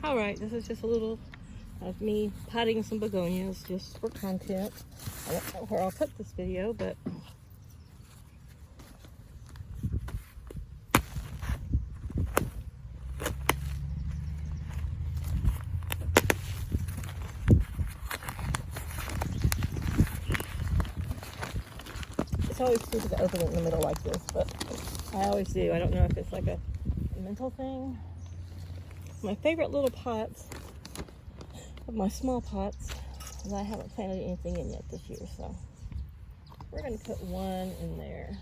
Alright, this is just a little of me potting some begonias just for content. I don't know where I'll put this video, but it's always stupid to open it in the middle like this, but I always do. I don't know if it's like a mental thing. My favorite little pots of my small pots, and I haven't planted anything in yet this year, so we're going to put one in there.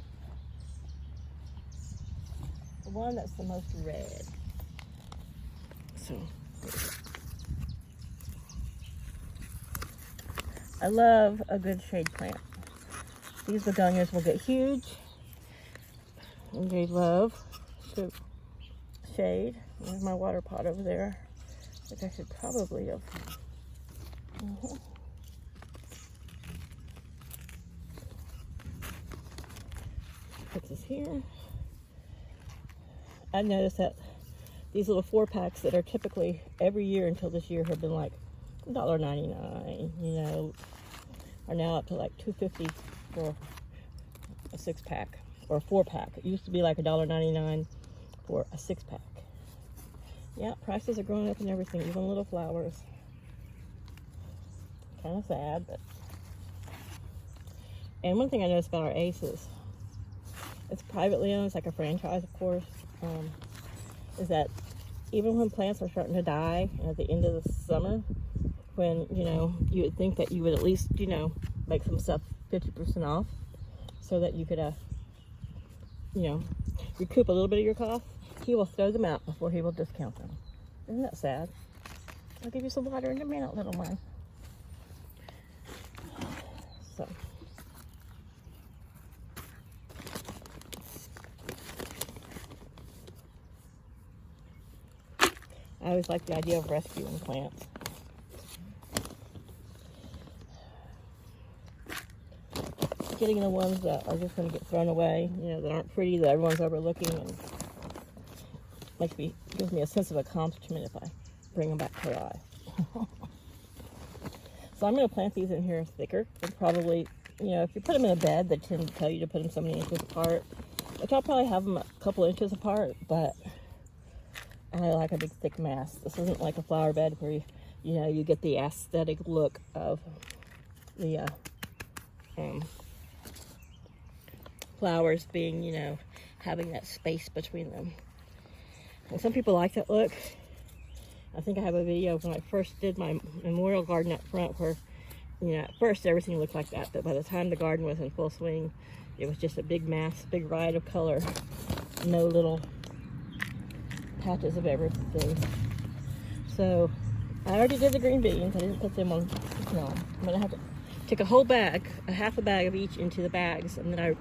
The one that's the most red. So I love a good shade plant. These begonias will get huge, and they love shade. There's my water pot over there, which I should probably have. Put this here. I noticed that these little 4-packs that are typically every year until this year have been like $1.99, you know, are now up to like $2.50 for a 6-pack or a 4-pack. It used to be like $1.99 for a 6-pack. Yeah, prices are going up and everything, even little flowers. Kind of sad, but. And one thing I noticed about our aces, it's privately owned, it's like a franchise, of course, is that even when plants are starting to die at the end of the summer, when, you know, you would think that you would at least, you know, make some stuff 50% off so that you could, you know, recoup a little bit of your cost, he will throw them out before he will discount them. Isn't that sad? I'll give you some water in a minute, little one. So. I always like the idea of rescuing plants. Getting the ones that are just going to get thrown away, you know, that aren't pretty, that everyone's overlooking, and gives me a sense of accomplishment if I bring them back to life. So I'm going to plant these in here thicker, and probably, you know, if you put them in a bed, they tend to tell you to put them so many inches apart, which I'll probably have them a couple inches apart, but I like a big thick mass. This isn't like a flower bed where you know, you get the aesthetic look of the flowers being, you know, having that space between them. And some people like that look. I think I have a video when I first did my memorial garden up front where, you know, at first everything looked like that, but by the time the garden was in full swing, it was just a big mass, big riot of color. No little patches of everything. So I already did the green beans. I didn't put them on. No, I'm gonna have to take a whole bag, a half a bag of each into the bags, and then I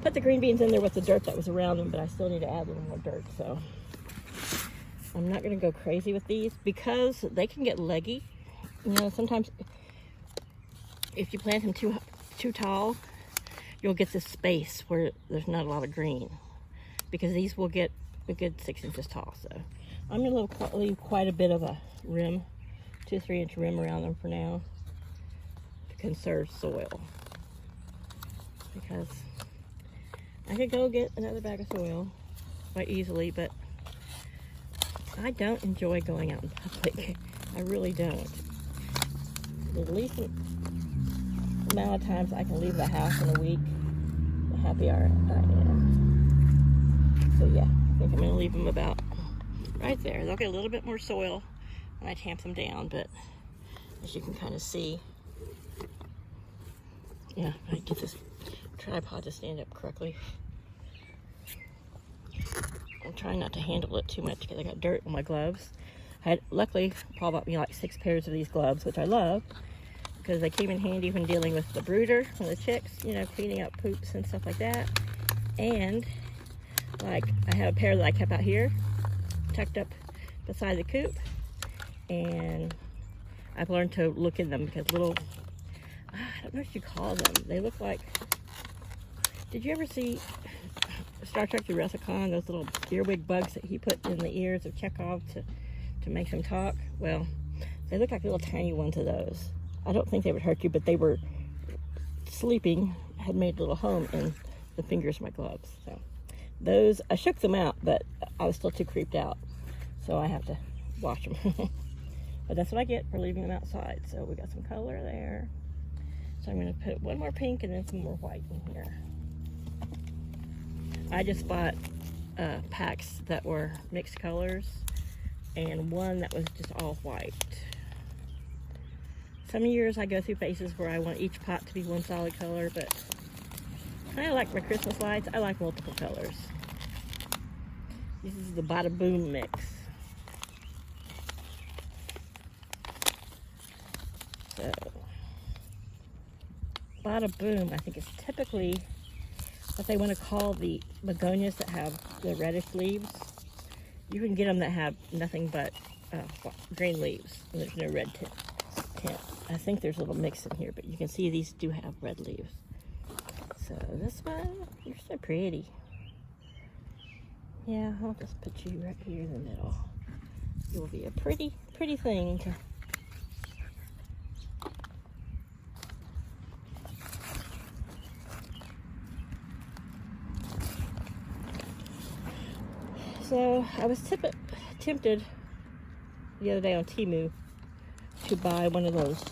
put the green beans in there with the dirt that was around them, but I still need to add a little more dirt. So I'm not gonna go crazy with these because they can get leggy. You know, sometimes if you plant them too tall, you'll get this space where there's not a lot of green, because these will get a good 6 inches tall. So I'm gonna leave quite a bit of a rim, 2-3 inch rim around them for now to conserve soil, because I could go get another bag of soil quite easily, but I don't enjoy going out in public. I really don't. The least amount of times I can leave the house in a week, the happier I am. So yeah, I think I'm going to leave them about right there. They'll get a little bit more soil when I tamp them down, but as you can kind of see, yeah, I get this tripod to stand up correctly. I'm trying not to handle it too much because I got dirt on my gloves. Luckily, Paul bought me like 6 pairs of these gloves, which I love, because they came in handy when dealing with the brooder and the chicks, you know, cleaning up poops and stuff like that. And like, I have a pair that I kept out here, tucked up beside the coop, and I've learned to look in them because little, I don't know what you call them. They look like, did you ever see Star Trek The Wrath of Khan, those little earwig bugs that he put in the ears of Chekhov to to make them talk. Well, they look like little tiny ones of those. I don't think they would hurt you, but they were sleeping, had made a little home in the fingers of my gloves. So those, I shook them out, but I was still too creeped out. So I have to wash them. But that's what I get for leaving them outside. So we got some color there. So I'm going to put one more pink and then some more white in here. I just bought packs that were mixed colors and one that was just all white. Some years I go through phases where I want each pot to be one solid color, but kind of like my Christmas lights, I like multiple colors. This is the Bada Boom mix. So, Bada Boom, I think, is typically what they want to call the begonias that have the reddish leaves. You can get them that have nothing but green leaves, and there's no red tint. I think there's a little mix in here, but you can see these do have red leaves. So this one, you're so pretty. Yeah, I'll just put you right here in the middle. You'll be a pretty, pretty thing. So I was tempted the other day on Temu to buy one of those.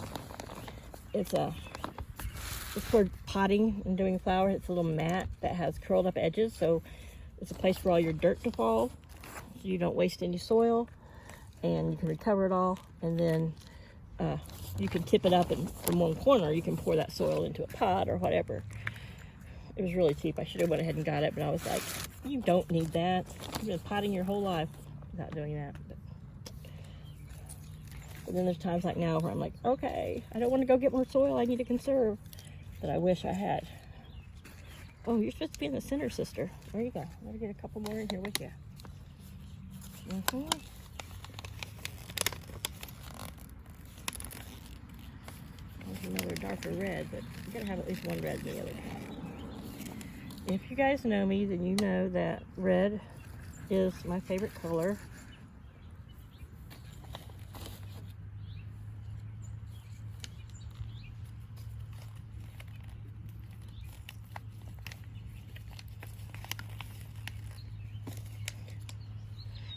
It's for potting and doing flowers. It's a little mat that has curled up edges, so it's a place for all your dirt to fall, so you don't waste any soil, and you can recover it all. And then you can tip it up, and from one corner you can pour that soil into a pot or whatever. It was really cheap. I should have went ahead and got it, but I was like, you don't need that. You've been potting your whole life without doing that. But then there's times like now where I'm like, okay, I don't want to go get more soil. I need to conserve. But I wish I had. Oh, you're supposed to be in the center, sister. There you go. Let me get a couple more in here with you. There's another darker red, but you gotta have at least one red in the other one. If you guys know me, then you know that red is my favorite color.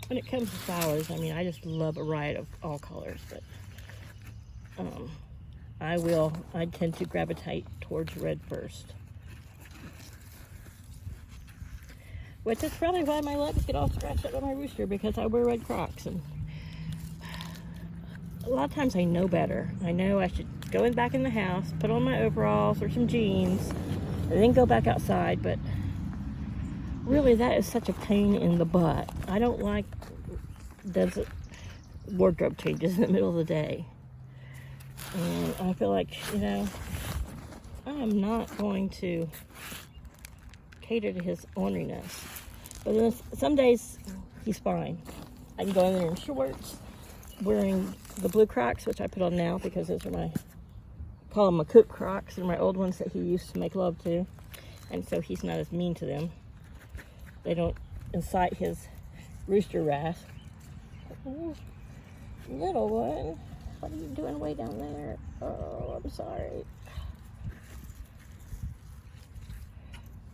When it comes to flowers, I mean, I just love a riot of all colors, but I tend to gravitate towards red first. Which is probably why my legs get all scratched up on my rooster, because I wear red Crocs. And a lot of times I know better. I know I should go back in the house, put on my overalls or some jeans, and then go back outside, but really that is such a pain in the butt. I don't like those wardrobe changes in the middle of the day. And I feel like, you know, I am not going to cater to his orneriness. But then some days he's fine. I can go in there in shorts, wearing the blue Crocs, which I put on now because those are my, call them my cook Crocs. They're my old ones that he used to make love to. And so he's not as mean to them. They don't incite his rooster wrath. Little one, what are you doing way down there? Oh, I'm sorry.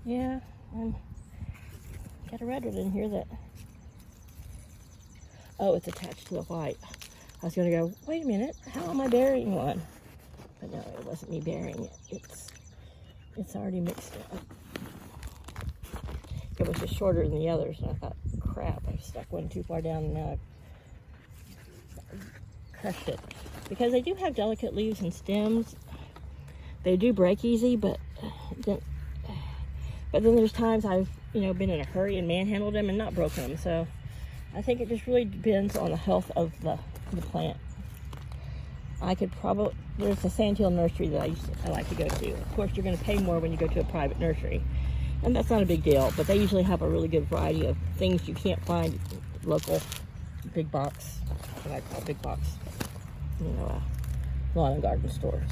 Yeah, got a red one in here that, oh, it's attached to the white. I was gonna go, wait a minute, how am I burying one? But no, it wasn't me burying it. It's already mixed up. It was just shorter than the others, and I thought, crap, I stuck one too far down, and now I crushed it. Because they do have delicate leaves and stems. They do break easy, but then there's times I've, you know, been in a hurry and manhandled them and not broken them. So I think it just really depends on the health of the plant. I could probably, there's a sandhill nursery that I like to go to. Of course, you're going to pay more when you go to a private nursery. And that's not a big deal, but they usually have a really good variety of things you can't find local big box, what I call big box, you know, lawn and garden stores.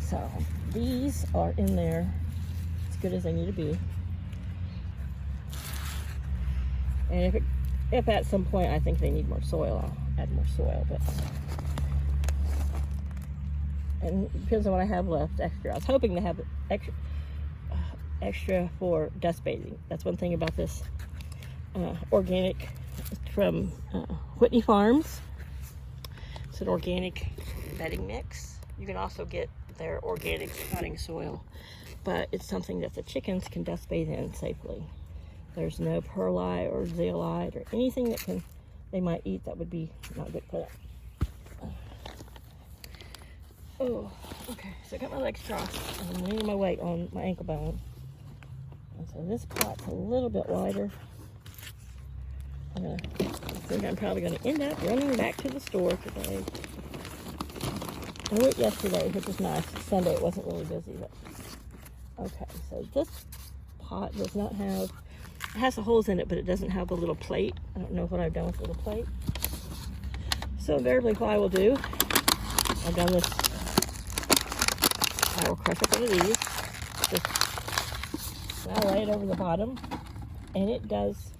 So these are in there as good as they need to be. And if it if at some point I think they need more soil, I'll add more soil. But and it depends on what I have left extra. I was hoping to have extra for dust bathing. That's one thing about this organic from Whitney Farms. It's an organic bedding mix. You can also get their organic potting soil, but it's something that the chickens can dust bathe in safely. There's no perlite or zeolite or anything that they might eat that would be not good for them. Oh, okay. So I got my legs crossed and I'm leaning my weight on my ankle bone. And so this pot's a little bit wider. I think I'm probably going to end up running back to the store today. I went yesterday, which was nice. Sunday it wasn't really busy, but okay. So this pot does not have. It has the holes in it, but it doesn't have the little plate. I don't know what I've done with the little plate. So invariably, what I will do, I've done this. I will crush up one of these. Just I lay it over the bottom, and it does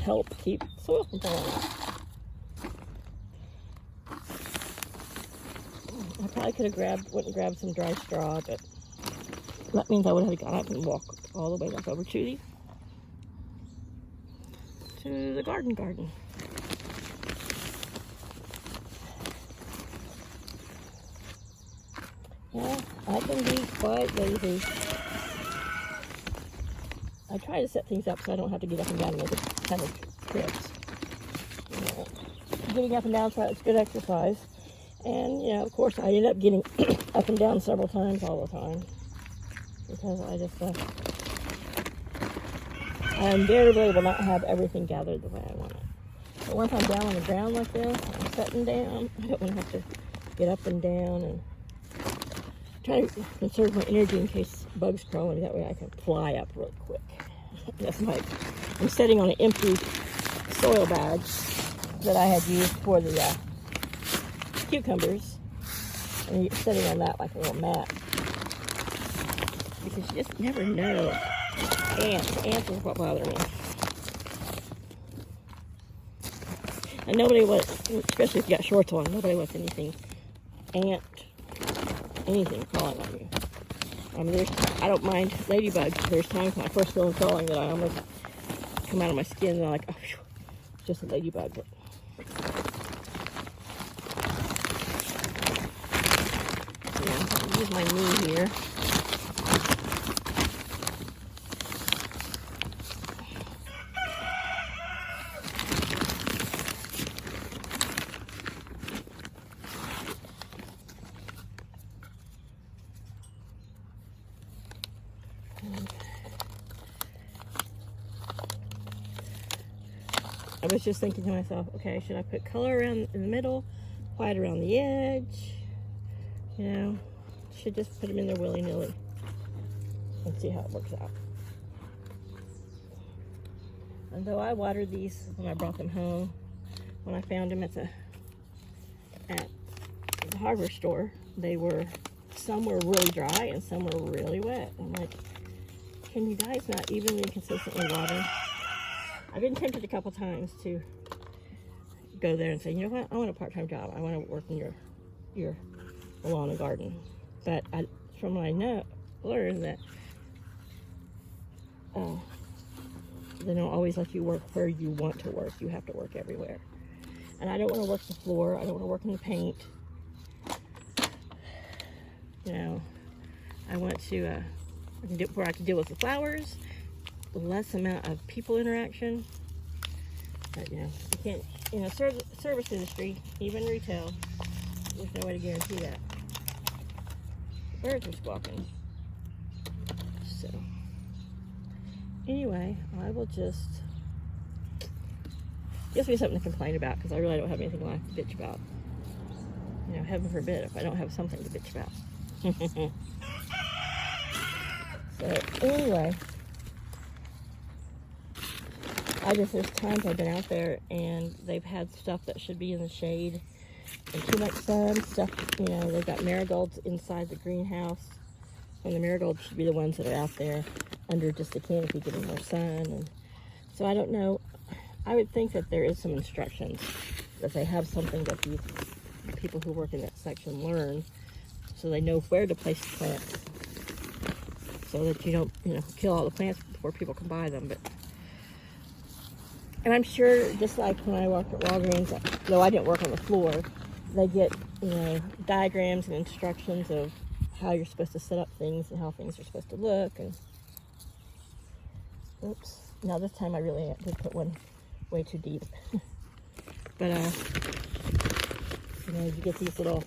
help keep soil from falling out. I probably could have went and grabbed some dry straw, but that means I would have gone up and walked all the way back over to the garden. Yeah, I can be quite lazy. I try to set things up so I don't have to get up and down and make a ton of trips. Getting up and down, it's good exercise. And, of course, I end up getting up and down several times all the time. Because I invariably will not have everything gathered the way I want it. But once I'm down on the ground like this, I'm sitting down, I don't want to have to get up and down and try to conserve my energy in case bugs crawl on me. That way I can fly up real quick. That's I'm sitting on an empty soil bag that I had used for the cucumbers. And you're sitting on that like a little mat. Because you just never know. Ants is what bother me. And nobody wants, especially if you got shorts on, nobody wants anything crawling on you. I mean, I don't mind ladybugs. There's times when I first feel them crawling that I almost come out of my skin and I'm like, oh, phew, it's just a ladybug. But yeah, use my knee here. I was just thinking to myself, okay, should I put color around in the middle, white around the edge? Should just put them in there willy-nilly and see how it works out. And though I watered these when I brought them home, when I found them at the hardware store, some were really dry and some were really wet. I'm like, can you guys not evenly and consistently water? I've been tempted a couple times to go there and say, you know what, I want a part-time job. I want to work in your lawn and garden. But from what I learned that they don't always let you work where you want to work. You have to work everywhere. And I don't want to work the floor. I don't want to work in the paint. I want to where I can deal with the flowers, less amount of people interaction. But you can't, service industry, even retail, there's no way to guarantee that. The birds are squawking. So anyway, I will just gives me something to complain about because I really don't have anything left to bitch about. Heaven forbid if I don't have something to bitch about. So anyway, there's times I've been out there and they've had stuff that should be in the shade and too much sun, stuff, they've got marigolds inside the greenhouse, and the marigolds should be the ones that are out there under just the canopy getting more sun, and So I don't know. I would think that there is some instructions, that they have something that these people who work in that section learn, so they know where to place the plants, so that you don't, kill all the plants before people can buy them. And I'm sure, just like when I worked at Walgreens, though I didn't work on the floor, they get, diagrams and instructions of how you're supposed to set up things and how things are supposed to look. And oops, now this time I really did put one way too deep. But you get these little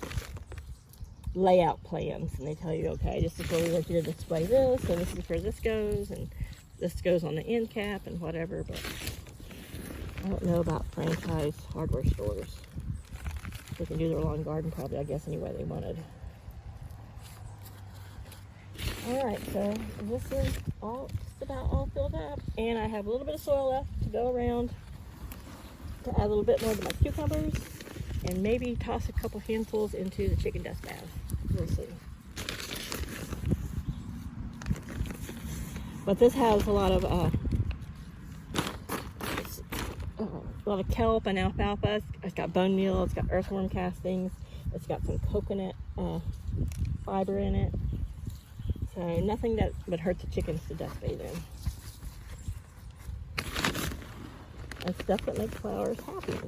layout plans, and they tell you, okay, this is where we want you to display this, and this is where this goes, and this goes on the end cap and whatever. But I don't know about franchise hardware stores. They can do their lawn garden probably, I guess, any way they wanted. Alright, so this is just about all filled up, and I have a little bit of soil left to go around to add a little bit more to my cucumbers, and maybe toss a couple handfuls into the chicken dust bath. We'll see. But this has a lot of kelp and alfalfa. It's got bone meal. It's got earthworm castings. It's got some coconut fiber in it. So nothing that would hurt the chickens to dust bathe in. And stuff that makes flowers happy.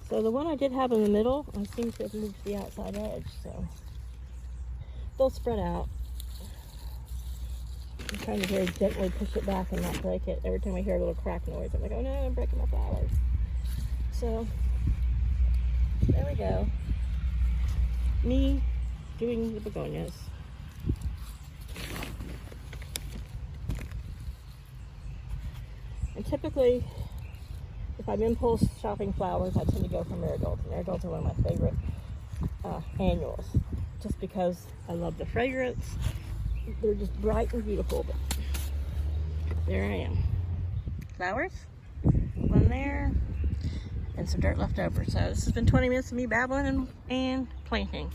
So the one I did have in the middle, I seem to have moved to the outside edge, so they'll spread out. I'm trying to very gently push it back and not break it. Every time I hear a little crack noise, I'm like, oh no, I'm breaking my flowers. So there we go. Me doing the begonias. And typically, if I'm impulse shopping flowers, I tend to go for marigolds. Marigolds are one of my favorite annuals, just because I love the fragrance. They're just bright and beautiful. But there I am. Flowers, one there, and some dirt left over. So this has been 20 minutes of me babbling and planting.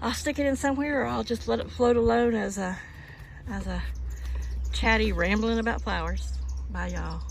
I'll stick it in somewhere, or I'll just let it float alone as a chatty rambling about flowers. Bye, y'all.